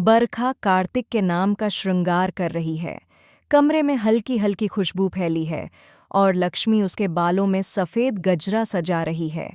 बरखा कार्तिक के नाम का श्रृंगार कर रही है। कमरे में हल्की हल्की खुशबू फैली है और लक्ष्मी उसके बालों में सफ़ेद गजरा सजा रही है।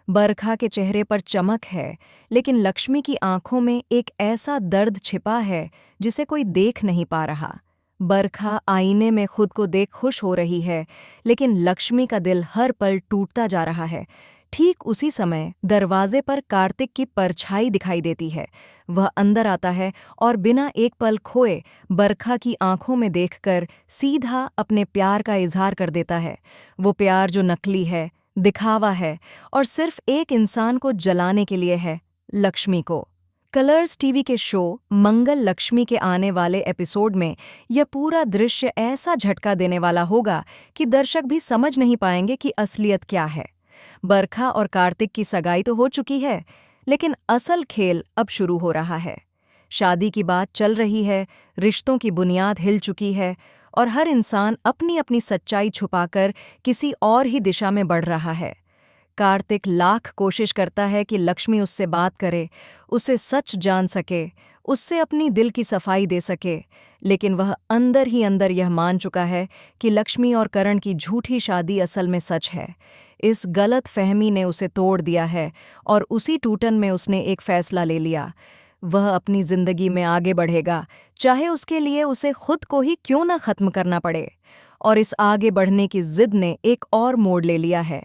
बरखा के चेहरे पर चमक है, लेकिन लक्ष्मी की आंखों में एक ऐसा दर्द छिपा है जिसे कोई देख नहीं पा रहा। बरखा आईने में खुद को देख खुश हो रही है, लेकिन लक्ष्मी का दिल हर पल टूटता जा रहा है। ठीक उसी समय दरवाजे पर कार्तिक की परछाई दिखाई देती है। वह अंदर आता है और बिना एक पल खोए बरखा की आंखों में देखकर सीधा अपने प्यार का इजहार कर देता है। वो प्यार जो नकली है, दिखावा है और सिर्फ एक इंसान को जलाने के लिए है, लक्ष्मी को। कलर्स टीवी के शो मंगल लक्ष्मी के आने वाले एपिसोड में यह पूरा दृश्य ऐसा झटका देने वाला होगा कि दर्शक भी समझ नहीं पाएंगे कि असलियत क्या है। बरखा और कार्तिक की सगाई तो हो चुकी है, लेकिन असल खेल अब शुरू हो रहा है। शादी की बात चल रही है, रिश्तों की बुनियाद हिल चुकी है और हर इंसान अपनी अपनी सच्चाई छुपाकर किसी और ही दिशा में बढ़ रहा है। कार्तिक लाख कोशिश करता है कि लक्ष्मी उससे बात करे, उसे सच जान सके, उससे अपनी दिल की सफाई दे सके, लेकिन वह अंदर ही अंदर यह मान चुका है कि लक्ष्मी और करण की झूठी शादी असल में सच है। इस गलत फहमी ने उसे तोड़ दिया है और उसी टूटन में उसने एक फैसला ले लिया। वह अपनी जिंदगी में आगे बढ़ेगा, चाहे उसके लिए उसे खुद को ही क्यों ना खत्म करना पड़े। और इस आगे बढ़ने की जिद ने एक और मोड़ ले लिया है।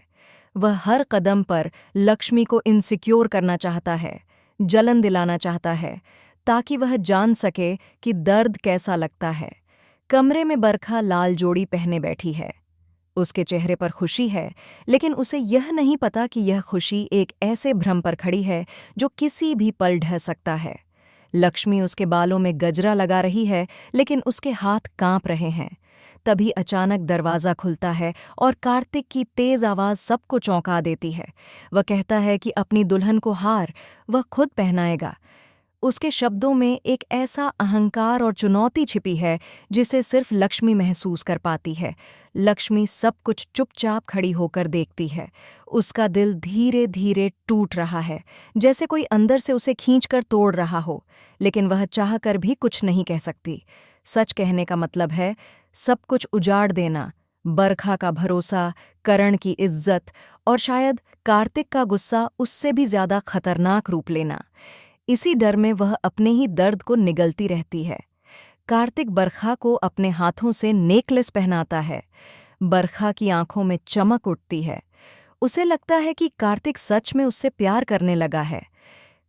वह हर कदम पर लक्ष्मी को इनसिक्योर करना चाहता है, जलन दिलाना चाहता है, ताकि वह जान सके कि दर्द कैसा लगता है। कमरे में बरखा लाल जोड़ी पहने बैठी है। उसके चेहरे पर खुशी है, लेकिन उसे यह नहीं पता कि यह खुशी एक ऐसे भ्रम पर खड़ी है जो किसी भी पल ढह सकता है। लक्ष्मी उसके बालों में गजरा लगा रही है, लेकिन उसके हाथ कांप रहे हैं। तभी अचानक दरवाज़ा खुलता है और कार्तिक की तेज़ आवाज़ सबको चौंका देती है। वह कहता है कि अपनी दुल्हन को हार वह खुद पहनाएगा। उसके शब्दों में एक ऐसा अहंकार और चुनौती छिपी है जिसे सिर्फ लक्ष्मी महसूस कर पाती है। लक्ष्मी सब कुछ चुपचाप खड़ी होकर देखती है। उसका दिल धीरे धीरे टूट रहा है, जैसे कोई अंदर से उसे खींचकर तोड़ रहा हो, लेकिन वह चाहकर भी कुछ नहीं कह सकती। सच कहने का मतलब है सब कुछ उजाड़ देना, बरखा का भरोसा, करण की इज्जत और शायद कार्तिक का गुस्सा उससे भी ज्यादा खतरनाक रूप लेना। इसी डर में वह अपने ही दर्द को निगलती रहती है। कार्तिक बरखा को अपने हाथों से नेकलेस पहनाता है। बरखा की आंखों में चमक उठती है। उसे लगता है कि कार्तिक सच में उससे प्यार करने लगा है।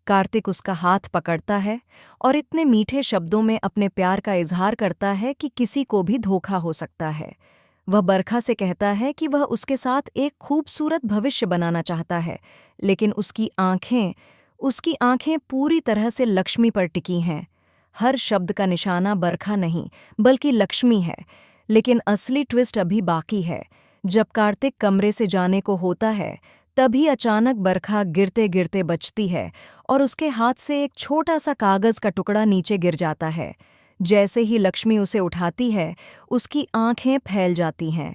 कार्तिक उसका हाथ पकड़ता है और इतने मीठे शब्दों में अपने प्यार का इजहार करता है कि किसी को भी धोखा हो सकता है। वह बरखा से कहता है कि वह उसके साथ एक खूबसूरत भविष्य बनाना चाहता है, लेकिन उसकी आंखें पूरी तरह से लक्ष्मी पर टिकी हैं। हर शब्द का निशाना बरखा नहीं, बल्कि लक्ष्मी है। लेकिन असली ट्विस्ट अभी बाकी है। जब कार्तिक कमरे से जाने को होता है, तभी अचानक बरखा गिरते गिरते बचती है और उसके हाथ से एक छोटा सा कागज का टुकड़ा नीचे गिर जाता है। जैसे ही लक्ष्मी उसे उठाती है, उसकी आंखें फैल जाती हैं।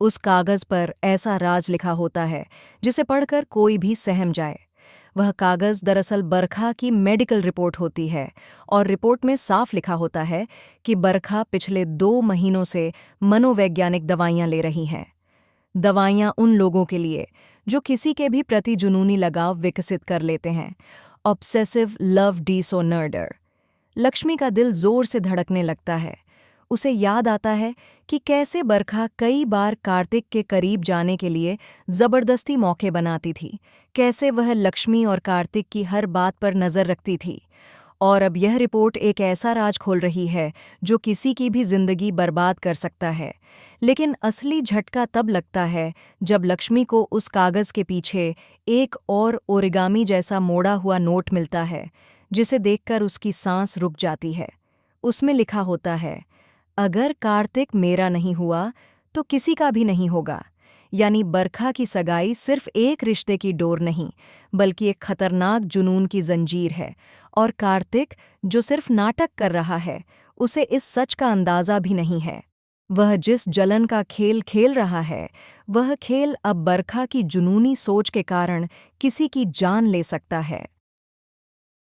उस कागज पर ऐसा राज लिखा होता है जिसे पढ़कर कोई भी सहम जाए। वह कागज दरअसल बरखा की मेडिकल रिपोर्ट होती है और रिपोर्ट में साफ लिखा होता है कि बरखा पिछले 2 महीनों से मनोवैज्ञानिक दवाइयां ले रही हैं। दवाइयां उन लोगों के लिए जो किसी के भी प्रति जुनूनी लगाव विकसित कर लेते हैं, ऑब्सेसिव लव डिसऑर्डर। लक्ष्मी का दिल जोर से धड़कने लगता है। उसे याद आता है कि कैसे बरखा कई बार कार्तिक के करीब जाने के लिए जबरदस्ती मौके बनाती थी, कैसे वह लक्ष्मी और कार्तिक की हर बात पर नजर रखती थी। और अब यह रिपोर्ट एक ऐसा राज खोल रही है जो किसी की भी जिंदगी बर्बाद कर सकता है। लेकिन असली झटका तब लगता है जब लक्ष्मी को उस कागज के पीछे एक और ओरिगामी जैसा मोड़ा हुआ नोट मिलता है, जिसे देखकर उसकी सांस रुक जाती है। उसमें लिखा होता है, अगर कार्तिक मेरा नहीं हुआ तो किसी का भी नहीं होगा। यानी बरखा की सगाई सिर्फ एक रिश्ते की डोर नहीं, बल्कि एक खतरनाक जुनून की जंजीर है। और कार्तिक, जो सिर्फ नाटक कर रहा है, उसे इस सच का अंदाजा भी नहीं है। वह जिस जलन का खेल खेल रहा है, वह खेल अब बरखा की जुनूनी सोच के कारण किसी की जान ले सकता है।